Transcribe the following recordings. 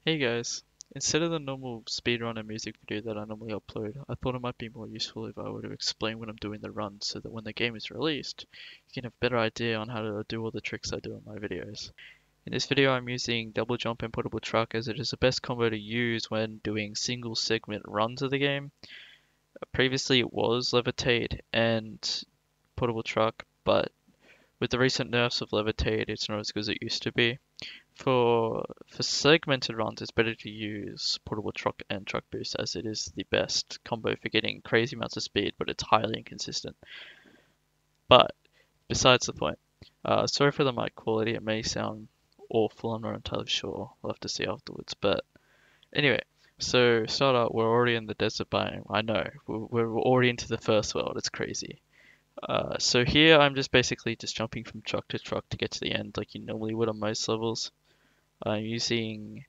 Hey guys, instead of the normal speedrunner music video that I normally upload, I thought it might be more useful if I were to explain when I'm doing the run so that when the game is released, you can have a better idea on how to do all the tricks I do in my videos. In this video I'm using double jump and portable truck as it is the best combo to use when doing single segment runs of the game. Previously it was levitate and portable truck, but with the recent nerfs of levitate it's not as good as it used to be. For segmented runs, it's better to use portable truck and truck boost as it is the best combo for getting crazy amounts of speed, but it's highly inconsistent. But besides the point, sorry for the mic quality. It may sound awful. I'm not entirely sure. We'll have to see afterwards. But anyway, so start out. We're already in the desert biome. I know. We're already into the first world. It's crazy. So here I'm just basically just jumping from truck to truck to get to the end like you normally would on most levels. I'm using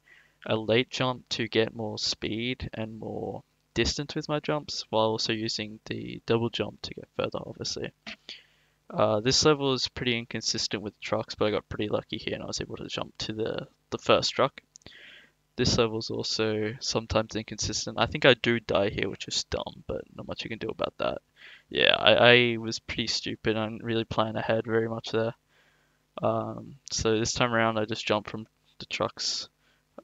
a late jump to get more speed and more distance with my jumps, while also using the double jump to get further, obviously. This level is pretty inconsistent with trucks, but I got pretty lucky here and I was able to jump to the first truck. This level is also sometimes inconsistent. I think I do die here, which is dumb, but not much you can do about that. Yeah, I was pretty stupid. I didn't really plan ahead very much there. So this time around, I just jumped from the trucks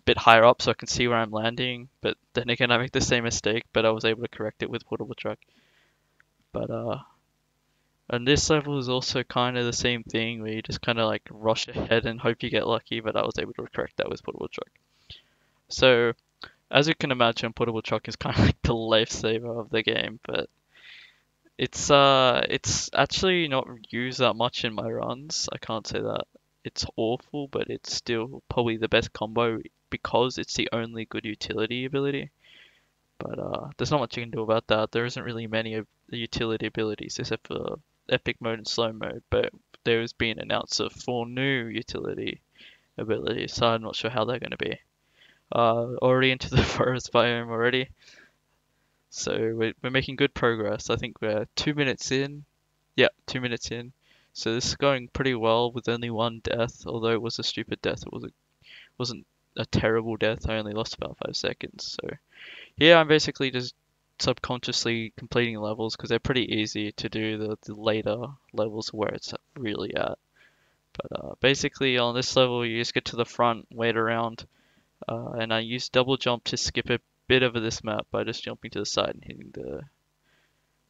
bit higher up so I can see where I'm landing. But then again, I make the same mistake, but I was able to correct it with portable truck. But and this level is also kind of the same thing where you just kind of like rush ahead and hope you get lucky. But I was able to correct that with portable truck. So as you can imagine, portable truck is kind of like the lifesaver of the game. But it's actually not used that much in my runs. I can't say that it's awful, but it's still probably the best combo because it's the only good utility ability. But there's not much you can do about that. There isn't really many of the utility abilities except for epic mode and slow mode. But there's been announced of 4 new utility abilities, so I'm not sure how they're going to be. Already into the forest biome already, so we're making good progress. I think we're 2 minutes in. Yeah, 2 minutes in. So this is going pretty well with only one death, although it was a stupid death. Wasn't a terrible death. I only lost about 5 seconds. So yeah, I'm basically just subconsciously completing levels because they're pretty easy to do the later levels where it's really at. But basically on this level you just get to the front, wait around, and I use double jump to skip a bit over this map by just jumping to the side and hitting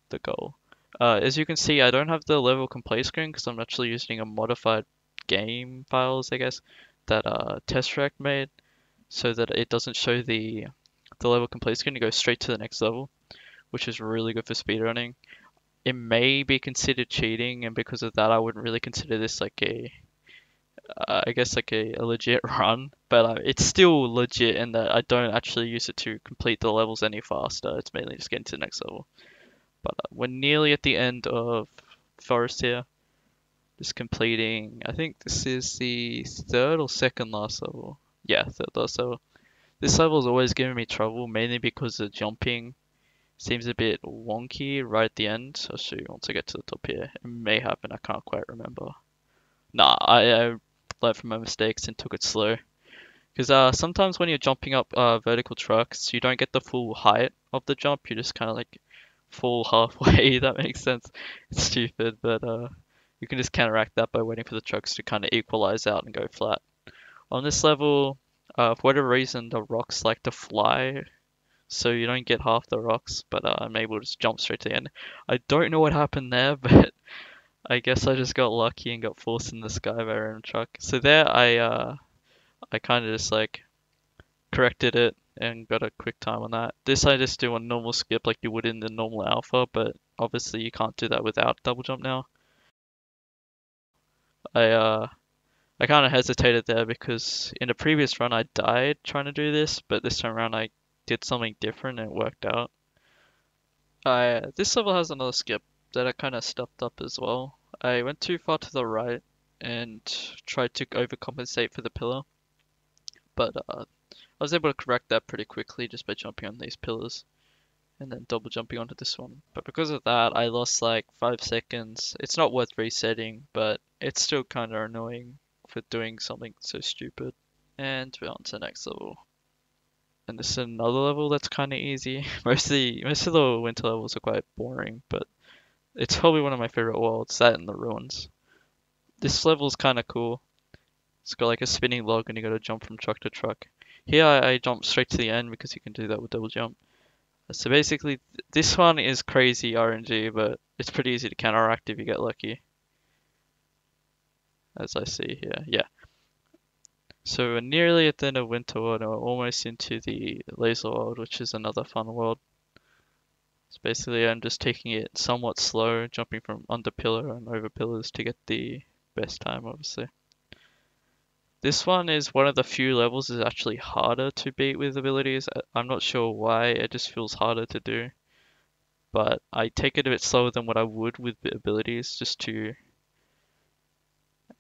the goal. As you can see, I don't have the level complete screen because I'm actually using a modified game files, I guess, that Test made, so that it doesn't show the level complete screen to go straight to the next level, which is really good for speedrunning. It may be considered cheating, and because of that, I wouldn't really consider this like I guess like a legit run, but it's still legit in that I don't actually use it to complete the levels any faster. It's mainly just getting to the next level. But we're nearly at the end of Forest here. Just completing, I think this is the third or second last level. Yeah, third last level. This level is always giving me trouble, mainly because the jumping seems a bit wonky right at the end. I'll show you once I get to the top here. It may happen, I can't quite remember. Nah, I learned from my mistakes and took it slow. Because sometimes when you're jumping up vertical trucks, you don't get the full height of the jump. You just kind of like fall halfway. That makes sense. It's stupid, but you can just counteract that by waiting for the trucks to kind of equalize out and go flat. On this level, for whatever reason, the rocks like to fly, so you don't get half the rocks. But I'm able to just jump straight to the end. I don't know what happened there, but I guess I just got lucky and got forced in the sky by a random truck. So there, I kind of just like corrected it and got a quick time on that. This I just do a normal skip like you would in the normal alpha, but obviously you can't do that without double jump now. I uh I kind of hesitated there because in the previous run I died trying to do this, but this time around I did something different and it worked out. I This level has another skip that I kind of stuffed up as well. I went too far to the right and tried to overcompensate for the pillar, but I was able to correct that pretty quickly just by jumping on these pillars and then double jumping onto this one. But because of that, I lost like 5 seconds. It's not worth resetting, but it's still kind of annoying for doing something so stupid. And we're on to the next level. And this is another level that's kind of easy. Most of the winter levels are quite boring, but it's probably one of my favorite worlds. That and the ruins. This level's kind of cool. It's got like a spinning log, and you got to jump from truck to truck. Here I jump straight to the end because you can do that with double jump. So basically, this one is crazy RNG, but it's pretty easy to counteract if you get lucky, as I see here. Yeah. So we're nearly at the end of Winter World, and we're almost into the Laser World, which is another fun world. So basically, I'm just taking it somewhat slow, jumping from under pillar and over pillars to get the best time, obviously. This one is one of the few levels that's actually harder to beat with abilities. I'm not sure why, it just feels harder to do. But I take it a bit slower than what I would with the abilities, just to,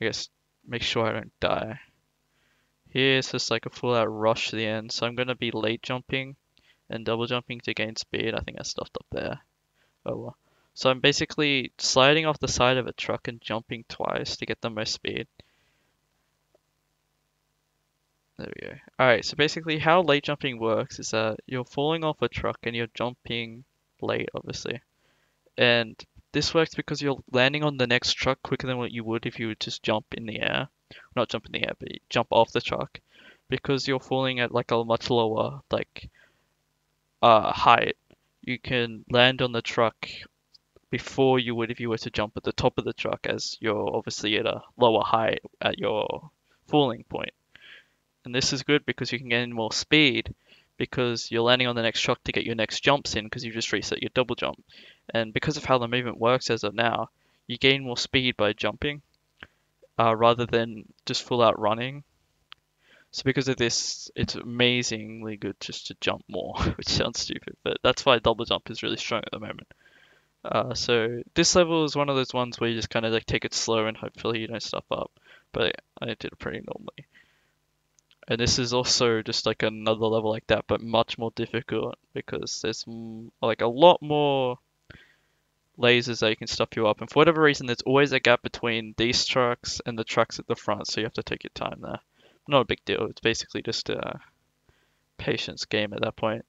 I guess, make sure I don't die. Here it's just like a full out rush to the end, so I'm going to be late jumping and double jumping to gain speed. I think I stuffed up there. Oh well. So I'm basically sliding off the side of a truck and jumping twice to get the most speed. There we go. Alright, so basically how late jumping works is that you're falling off a truck and you're jumping late, obviously. And this works because you're landing on the next truck quicker than what you would if you would just jump in the air. Not jump in the air, but you jump off the truck. Because you're falling at like a much lower height. You can land on the truck before you would if you were to jump at the top of the truck, as you're obviously at a lower height at your falling point. And this is good because you can gain more speed because you're landing on the next truck to get your next jumps in because you just reset your double jump. And because of how the movement works as of now, you gain more speed by jumping rather than just full out running. So because of this, it's amazingly good just to jump more, which sounds stupid, but that's why double jump is really strong at the moment. So this level is one of those ones where you just kind of like take it slow and hopefully you don't stuff up. But I did it pretty normally. And this is also just like another level like that, but much more difficult because there's like a lot more lasers that you can stuff you up. And for whatever reason, there's always a gap between these trucks and the trucks at the front, so you have to take your time there. Not a big deal. It's basically just a patience game at that point.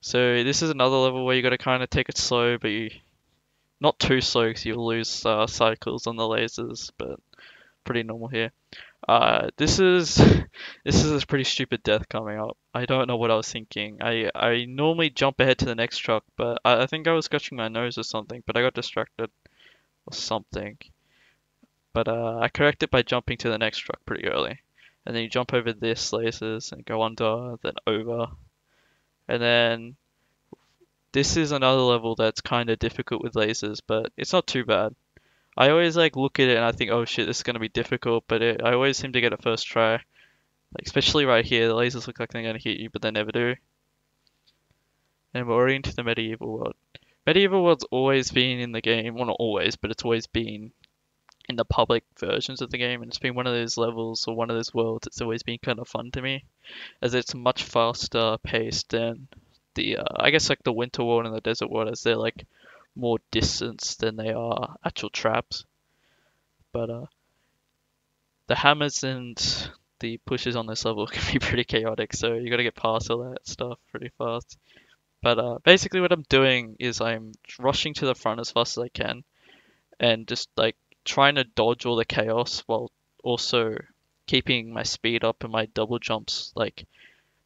So this is another level where you got to kind of take it slow, but you not too slow because you'll lose cycles on the lasers, but pretty normal here. This is this is a pretty stupid death coming up. I don't know what I was thinking. I normally jump ahead to the next truck, but I think I was scratching my nose or something, but I got distracted or something. But I corrected by jumping to the next truck pretty early. And then you jump over this lasers and go under, then over. And then this is another level that's kind of difficult with lasers, but it's not too bad. I always like look at it and I think, oh shit, this is gonna be difficult, but I always seem to get it first try. Like especially right here, the lasers look like they're gonna hit you, but they never do. And we're already into the medieval world. Medieval world's always been in the game, well not always, but it's always been in the public versions of the game, and it's been one of those levels or one of those worlds that's always been kind of fun to me, as it's much faster paced than the I guess like the winter world and the desert world, as they're like more distance than they are actual traps. But the hammers and the pushes on this level can be pretty chaotic, so you got to get past all that stuff pretty fast. But basically what I'm doing is I'm rushing to the front as fast as I can and just like trying to dodge all the chaos while also keeping my speed up and my double jumps, like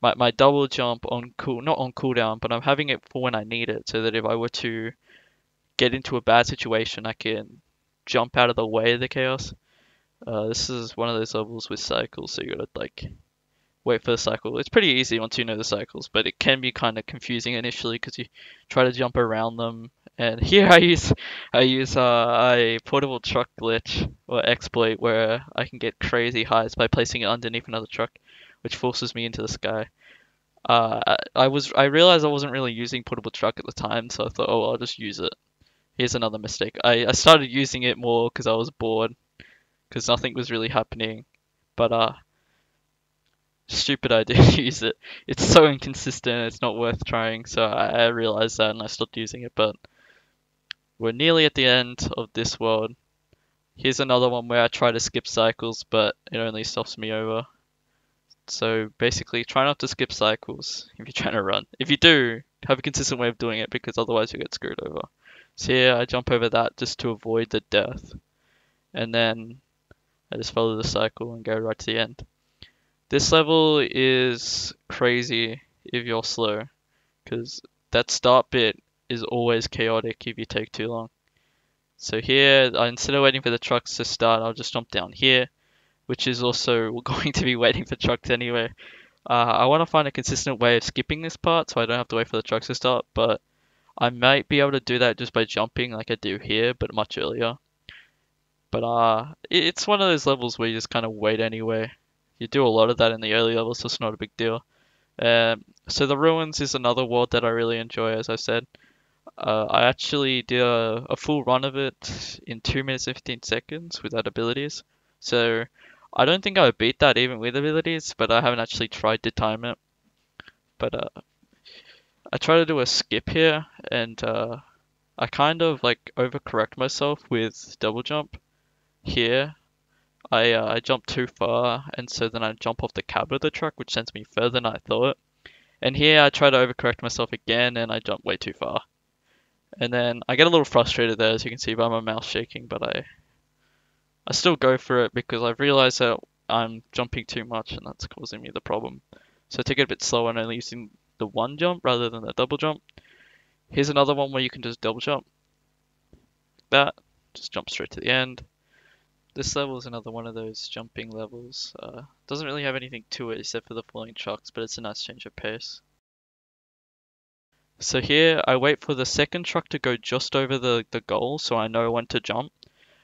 my double jump on not on cooldown, but I'm having it for when I need it, so that if I were to get into a bad situation I can jump out of the way of the chaos. This is one of those levels with cycles, so you gotta like wait for the cycle. It's pretty easy once you know the cycles, but it can be kind of confusing initially because you try to jump around them. And here I use a portable truck glitch or exploit where I can get crazy heights by placing it underneath another truck, which forces me into the sky. I realized I wasn't really using portable truck at the time, so I thought, oh, I'll just use it. Here's another mistake. I started using it more because I was bored, because nothing was really happening. But stupid idea to use it. It's so inconsistent, it's not worth trying, so I realized that and I stopped using it, but we're nearly at the end of this world. Here's another one where I try to skip cycles, but it only stops me over. So basically, try not to skip cycles if you're trying to run. If you do, have a consistent way of doing it because otherwise you get screwed over. So here I jump over that just to avoid the death, and then I just follow the cycle and go right to the end. This level is crazy if you're slow, because that start bit is always chaotic if you take too long. So here, instead of waiting for the trucks to start, I'll just jump down here, which is also going to be waiting for trucks anyway. I want to find a consistent way of skipping this part so I don't have to wait for the trucks to start, but I might be able to do that just by jumping like I do here, but much earlier. But it's one of those levels where you just kind of wait anyway. You do a lot of that in the early levels, so it's not a big deal. So the ruins is another world that I really enjoy, as I said. I actually did a full run of it in 2 minutes and 15 seconds without abilities. So I don't think I would beat that even with abilities, but I haven't actually tried to time it. But I try to do a skip here, and I kind of like overcorrect myself with double jump. Here, I jump too far, and so then I jump off the cab of the truck, which sends me further than I thought. And here I try to overcorrect myself again, and I jump way too far. And then I get a little frustrated there, as you can see by my mouse shaking, but I still go for it because I've realized that I'm jumping too much, and that's causing me the problem. So I take it a bit slower and only using the one jump rather than the double jump. Here's another one where you can just double jump. That, just jump straight to the end. This level is another one of those jumping levels. Doesn't really have anything to it except for the falling trucks, but it's a nice change of pace. So here I wait for the second truck to go just over the goal so I know when to jump.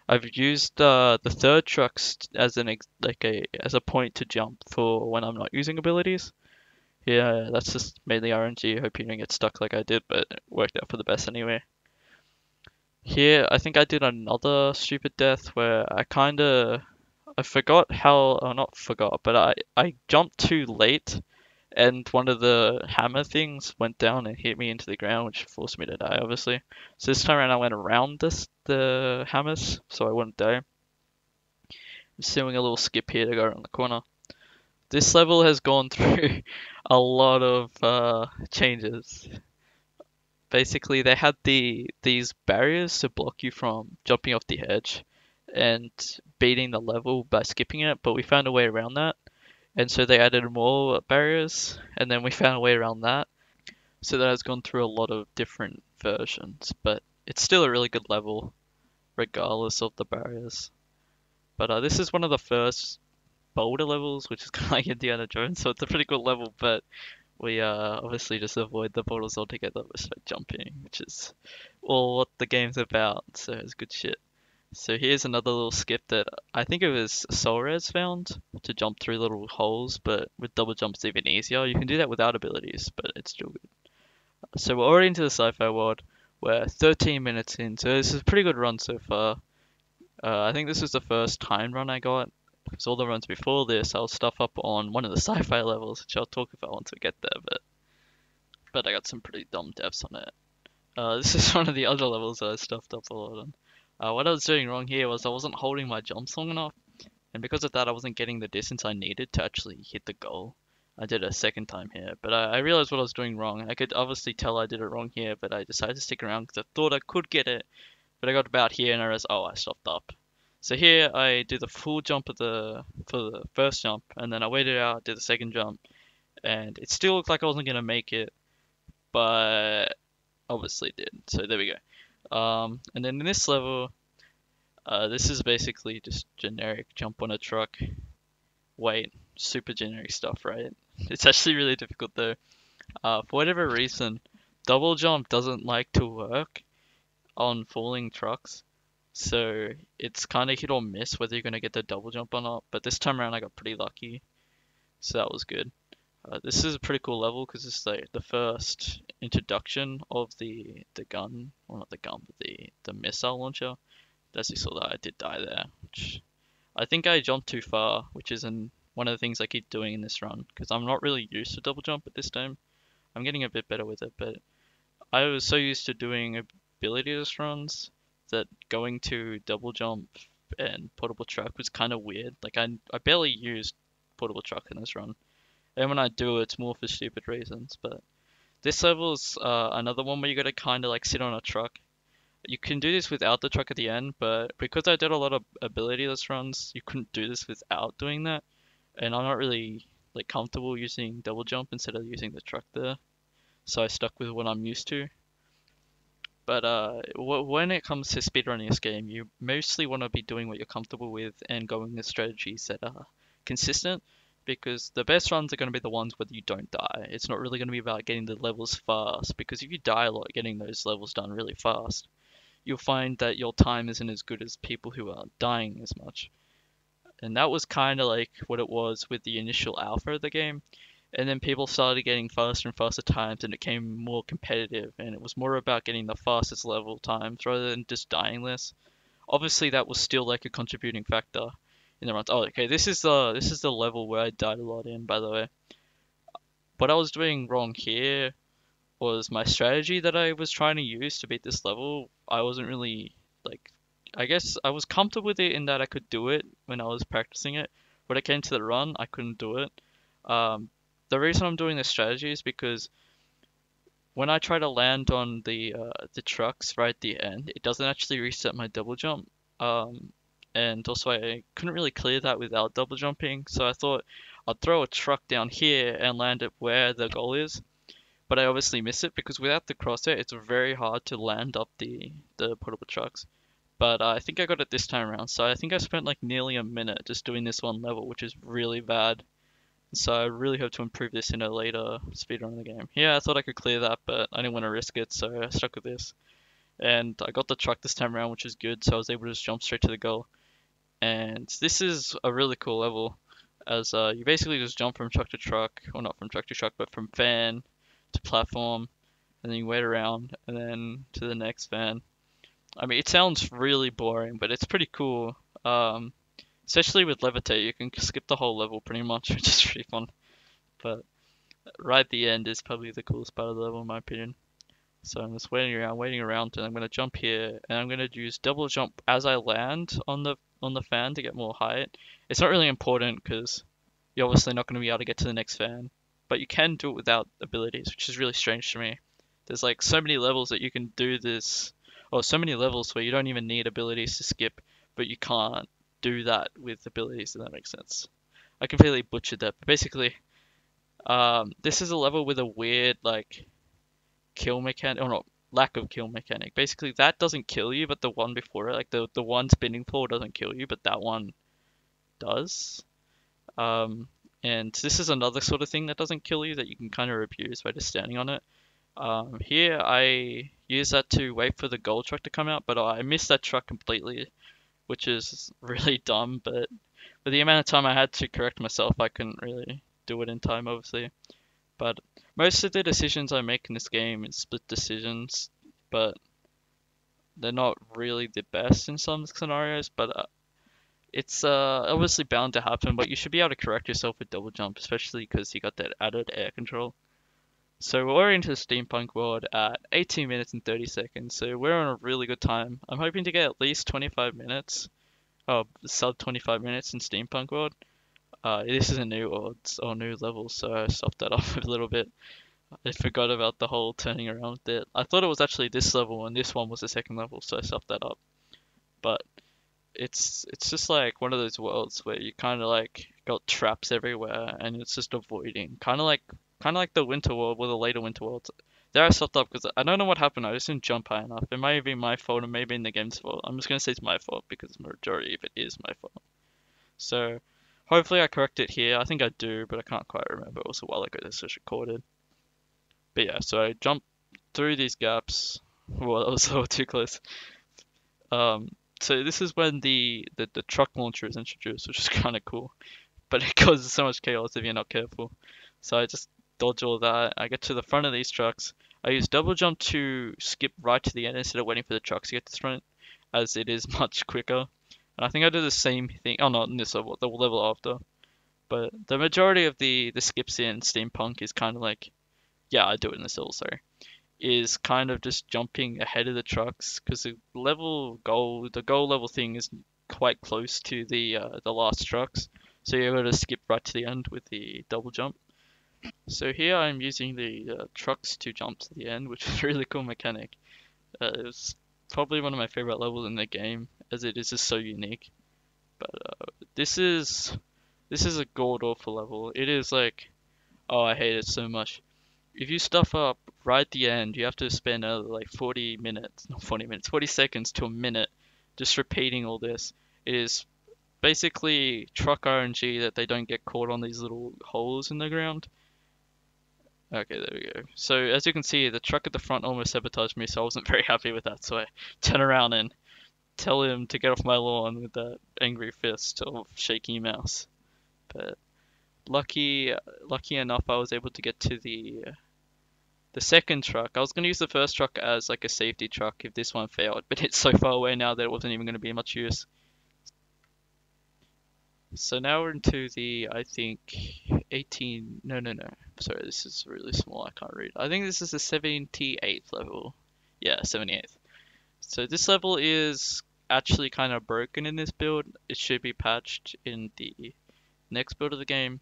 I've used the third trucks as as a point to jump for when I'm not using abilities. Yeah, that's just mainly RNG. Hope you don't get stuck like I did, but it worked out for the best anyway. Here, I think I did another stupid death where I forgot how, or not forgot, but I jumped too late and one of the hammer things went down and hit me into the ground, which forced me to die, obviously. So this time around I went around the hammers so I wouldn't die. I'm just doing a little skip here to go around the corner. This level has gone through a lot of changes. Basically, they had these barriers to block you from jumping off the edge and beating the level by skipping it, but we found a way around that. And so they added more barriers, and then we found a way around that. So that has gone through a lot of different versions, but it's still a really good level, regardless of the barriers. But this is one of the first boulder levels, which is kind of like Indiana Jones, so it's a pretty cool level, but we obviously just avoid the boulders altogether by jumping, which is all what the game's about, so it's good shit. So here's another little skip that I think it was Solres found to jump through little holes, but with double jumps even easier. You can do that without abilities, but it's still good. So we're already into the sci-fi world. We're 13 minutes in, so this is a pretty good run so far. I think this was the first time run I got, because all the runs before this I was stuff up on one of the sci-fi levels, which I'll talk about once we get there, but I got some pretty dumb devs on it. This is one of the other levels that I stuffed up a lot on. What I was doing wrong here was I wasn't holding my jumps long enough, and because of that I wasn't getting the distance I needed to actually hit the goal. I did it a second time here, but I realized what I was doing wrong. I could obviously tell I did it wrong here, but I decided to stick around because I thought I could get it, but I got about here and I realized, oh, I stopped up. So here I do the full jump for the first jump, and then I waited out, did the second jump, and it still looked like I wasn't gonna make it, but obviously did. So there we go. And then in this level, this is basically just generic jump on a truck. Wait, super generic stuff, right? It's actually really difficult though. For whatever reason, double jump doesn't like to work on falling trucks. So it's kind of hit or miss whether you're going to get the double jump or not. But this time around I got pretty lucky. So that was good. This is a pretty cool level because it's the first introduction of the gun. Well, not the gun, but the missile launcher. As you saw that, I did die there. Which I think I jumped too far, which is one of the things I keep doing in this run. Because I'm not really used to double jump at this time. I'm getting a bit better with it, but I was so used to doing abilities runs that going to double jump and portable truck was kind of weird. Like I barely used portable truck in this run. And when I do, it's more for stupid reasons. But this level's another one where you gotta kind of like sit on a truck. You can do this without the truck at the end, but because I did a lot of abilityless runs, you couldn't do this without doing that. And I'm not really like comfortable using double jump instead of using the truck there. So I stuck with what I'm used to. But when it comes to speedrunning this game, you mostly want to be doing what you're comfortable with and going with strategies that are consistent, because the best runs are going to be the ones where you don't die. It's not really going to be about getting the levels fast, because if you die a lot getting those levels done really fast, you'll find that your time isn't as good as people who are dying as much. And that was kind of like what it was with the initial alpha of the game. And then people started getting faster and faster times, and it became more competitive, and it was more about getting the fastest level times rather than just dying less. Obviously, that was still like a contributing factor in the runs. Oh, okay, this is the level where I died a lot in, by the way. What I was doing wrong here was my strategy that I was trying to use to beat this level. I wasn't really like, I guess I was comfortable with it in that I could do it when I was practicing it. When it came to the run, I couldn't do it. Um, the reason I'm doing this strategy is because when I try to land on the trucks right at the end, it doesn't actually reset my double jump. Um, and also I couldn't really clear that without double jumping, so I thought I'd throw a truck down here and land it where the goal is. But I obviously miss it because without the crosshair, it's very hard to land up the portable trucks. But I think I got it this time around, so I think I spent like nearly a minute just doing this one level, which is really bad. So I really hope to improve this in a later speedrun of the game. Yeah, I thought I could clear that, but I didn't want to risk it, so I stuck with this. And I got the truck this time around, which is good, so I was able to just jump straight to the goal. And this is a really cool level, as you basically just jump from truck to truck, well not from truck to truck, but from fan to platform, and then you wait around, and then to the next fan. I mean, it sounds really boring, but it's pretty cool. Um, Especially with levitate, you can skip the whole level pretty much, which is pretty fun. But right at the end is probably the coolest part of the level in my opinion. So I'm just waiting around, and I'm gonna jump here, and I'm gonna use double jump as I land on the fan to get more height. It's not really important because you're obviously not gonna be able to get to the next fan, but you can do it without abilities, which is really strange to me. There's like so many levels that you can do this, or so many levels where you don't even need abilities to skip, but you can't do that with abilities, if that makes sense. I completely butchered that, but basically, this is a level with a weird like kill mechanic, or not, lack of kill mechanic. Basically, that doesn't kill you, but the one before it, like the one spinning floor, doesn't kill you, but that one does. Um, and this is another sort of thing that doesn't kill you that you can kind of abuse by just standing on it. Here I use that to wait for the gold truck to come out, but I missed that truck completely, which is really dumb. But for the amount of time I had to correct myself, I couldn't really do it in time, obviously. But most of the decisions I make in this game is split decisions, but they're not really the best in some scenarios. But it's obviously bound to happen. But you should be able to correct yourself with double jump, especially because you got that added air control. So we're into the steampunk world at 18 minutes and 30 seconds. So we're on a really good time. I'm hoping to get at least 25 minutes. Oh, sub 25 minutes in steampunk world. This is a new or new level, so I stopped that off a little bit. I forgot about the whole turning around bit. I thought it was actually this level and this one was the second level, so I stopped that up. But it's just like one of those worlds where you kind of like got traps everywhere and it's just avoiding. Kind of like the winter world or the later winter worlds. There I stopped up because I don't know what happened. I just didn't jump high enough. It may be my fault or maybe in the game's fault. I'm just gonna say it's my fault because the majority of it is my fault. So hopefully I correct it here. I think I do, but I can't quite remember. It was a while ago this was recorded. But yeah, so I jumped through these gaps. Well, that was a little too close. Um, so this is when the truck launcher is introduced, which is kind of cool. But it causes so much chaos if you're not careful. So I just dodge all that. I get to the front of these trucks. I use double jump to skip right to the end instead of waiting for the trucks to get to the front, as it is much quicker. And I think I do the same thing. Oh, not in this level, the level after. But the majority of the skips in Steampunk is kind of like, yeah, I do it in this level, sorry, is kind of just jumping ahead of the trucks because the goal level thing is quite close to the last trucks, so you're able to skip right to the end with the double jump. So here I'm using the trucks to jump to the end, which is a really cool mechanic. It's probably one of my favorite levels in the game, as it is just so unique. But this is this is a god awful level. It is like, oh, I hate it so much. If you stuff up right at the end, you have to spend like 40 minutes, not 40 minutes, 40 seconds to a minute just repeating all this. It is basically truck RNG that they don't get caught on these little holes in the ground. Okay, there we go. So as you can see, the truck at the front almost sabotaged me, so I wasn't very happy with that. So I turn around and tell him to get off my lawn with that angry fist of shaky mouse. But lucky enough, I was able to get to the second truck. I was gonna use the first truck as like a safety truck if this one failed, but it's so far away now that it wasn't even gonna be much use. So now we're into the, I think, 18. No, no, no. Sorry, this is really small. I can't read. I think this is the 78th level. Yeah, 78th. So this level is actually kind of broken in this build. It should be patched in the next build of the game.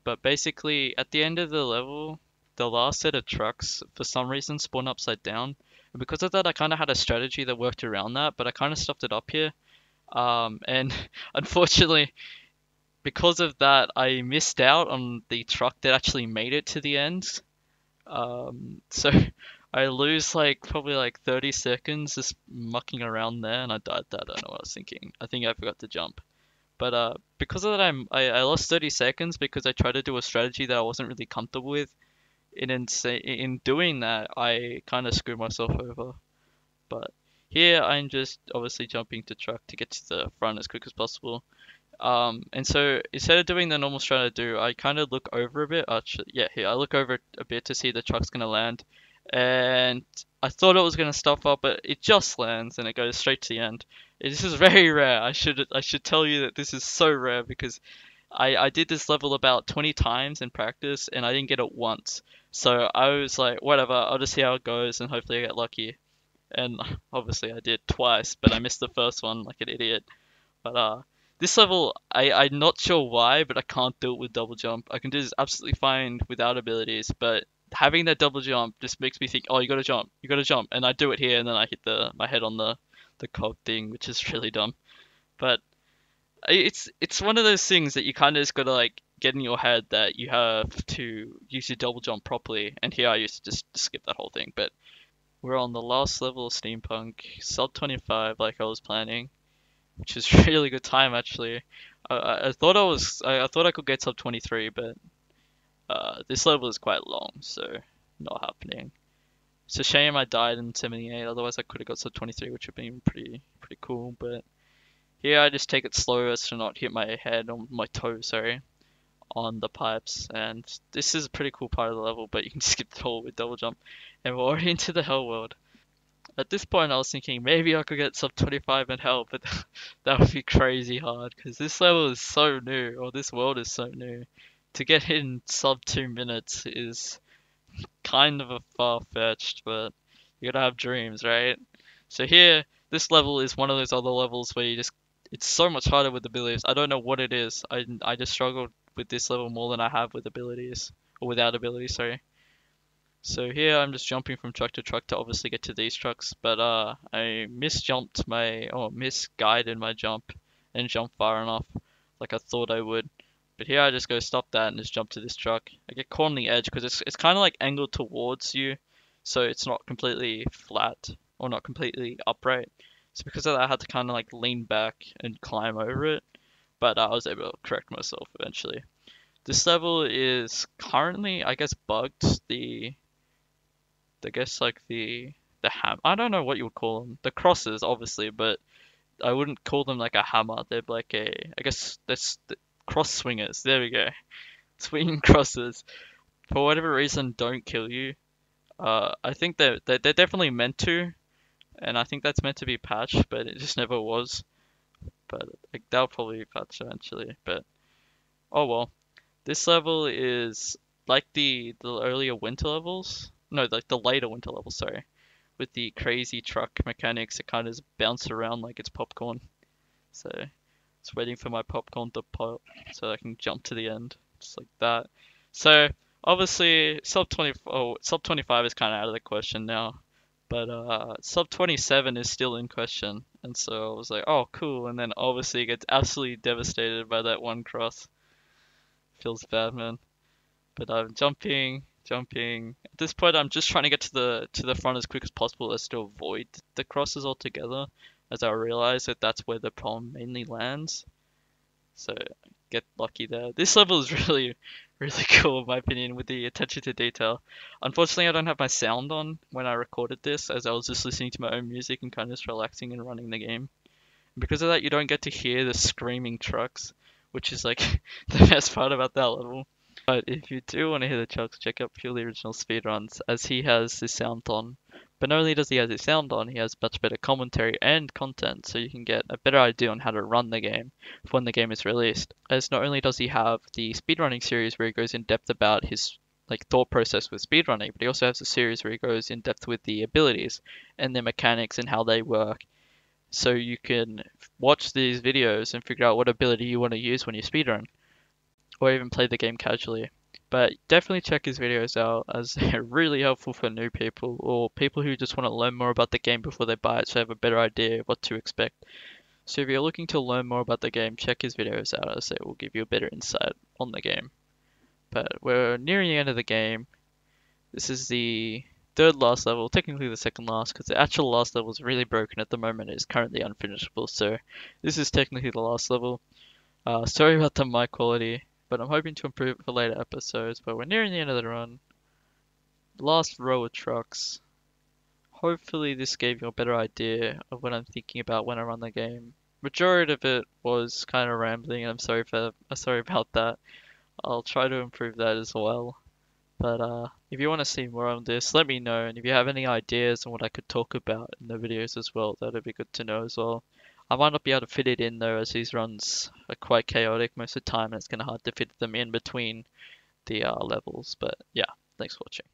But basically, at the end of the level, the last set of trucks, for some reason, spawn upside down. And because of that, I kind of had a strategy that worked around that, but I kind of stuffed it up here. And unfortunately, because of that, I missed out on the truck that actually made it to the end. So I lose like probably like 30 seconds just mucking around there, and I died that. I don't know what I was thinking. I think I forgot to jump. But because of that, I lost 30 seconds because I tried to do a strategy that I wasn't really comfortable with. In doing that, I kind of screwed myself over. But here I'm just obviously jumping to truck to get to the front as quick as possible. And so instead of doing the normal strat I do, I kind of look over a bit. Actually, yeah, here I look over a bit to see the truck's gonna land, and I thought it was gonna stop up, but it just lands and it goes straight to the end. This is very rare. I should tell you that this is so rare because I did this level about 20 times in practice and I didn't get it once. So I was like, whatever, I'll just see how it goes and hopefully I get lucky. And obviously I did twice, but I missed the first one like an idiot. But this level, I'm not sure why, but I can't do it with double jump. I can do this absolutely fine without abilities, but having that double jump just makes me think, oh, you gotta jump, and I do it here, and then I hit my head on the cog thing, which is really dumb. But it's one of those things that you kind of just gotta like get in your head that you have to use your double jump properly, and here I used to just skip that whole thing. But we're on the last level of steampunk, sub 25, like I was planning, which is really good time actually. I thought I thought I could get sub 23, but this level is quite long, so not happening. It's a shame I died in 78. Otherwise, I could have got sub 23, which would have been pretty cool. But here, I just take it slow as to not hit my head on my toe, sorry, on the pipes. And this is a pretty cool part of the level, but you can skip it all with double jump. And we're already into the hell world. At this point, I was thinking maybe I could get sub 25 and help, but that would be crazy hard because this level is so new, or this world is so new. To get in sub 2 minutes is kind of a far-fetched, but you gotta have dreams, right? So here, this level is one of those other levels where it's so much harder with abilities. I don't know what it is. I just struggled with this level more than I have with abilities, or without abilities, sorry. So here I'm just jumping from truck to truck to obviously get to these trucks, but I misguided my jump and jump far enough like I thought I would. But here I just go stop that and just jump to this truck. I get caught on the edge because it's kind of like angled towards you, so it's not completely flat or not completely upright. So because of that, I had to kind of like lean back and climb over it, but I was able to correct myself eventually. This level is currently, I guess, bugged. I guess like the ham. I don't know what you would call them. The crosses, obviously, but I wouldn't call them like a hammer. They're like I guess that's the cross swingers. There we go. Swinging crosses. For whatever reason, don't kill you. I think they're definitely meant to, and I think that's meant to be patched, but it just never was. But like they'll probably be patched eventually. But oh well. This level is like the earlier winter levels. No, like the later winter levels, sorry. With the crazy truck mechanics, it kind of bounce around like it's popcorn. So it's waiting for my popcorn to pop so I can jump to the end, just like that. So Obviously, sub 25 is kind of out of the question now, but sub 27 is still in question, and so I was like, oh, cool. And then obviously it gets absolutely devastated by that one cross. Feels bad, man. But I'm jumping. At this point, I'm just trying to get to the front as quick as possible as to avoid the crosses altogether, as I realize that that's where the problem mainly lands. So get lucky there. This level is really, really cool in my opinion with the attention to detail. Unfortunately, I don't have my sound on when I recorded this, as I was just listening to my own music and kind of just relaxing and running the game. And because of that, you don't get to hear the screaming trucks, which is like the best part about that level. But if you do want to hear the chucks, check out Purely Original Speedruns, as he has his sound on. But not only does he have his sound on, he has much better commentary and content, so you can get a better idea on how to run the game when the game is released. As not only does he have the speedrunning series where he goes in depth about his thought process with speedrunning, but he also has a series where he goes in depth with the abilities and the mechanics and how they work. So you can watch these videos and figure out what ability you want to use when you speedrun or even play the game casually. But definitely check his videos out, as they're really helpful for new people or people who just want to learn more about the game before they buy it so they have a better idea of what to expect. So if you're looking to learn more about the game, check his videos out, as it will give you a better insight on the game. But we're nearing the end of the game. This is the third last level, technically the second last, because the actual last level is really broken at the moment. It is currently unfinishable, so this is technically the last level. Sorry about the mic quality, but I'm hoping to improve it for later episodes. But we're nearing the end of the run. Last row of trucks. Hopefully this gave you a better idea of what I'm thinking about when I run the game. Majority of it was kind of rambling, and sorry about that. I'll try to improve that as well. But if you want to see more on this, let me know. And if you have any ideas on what I could talk about in the videos as well, that'd be good to know as well. I might not be able to fit it in though, as these runs are quite chaotic most of the time, and it's kind of hard to fit them in between the levels. But yeah, thanks for watching.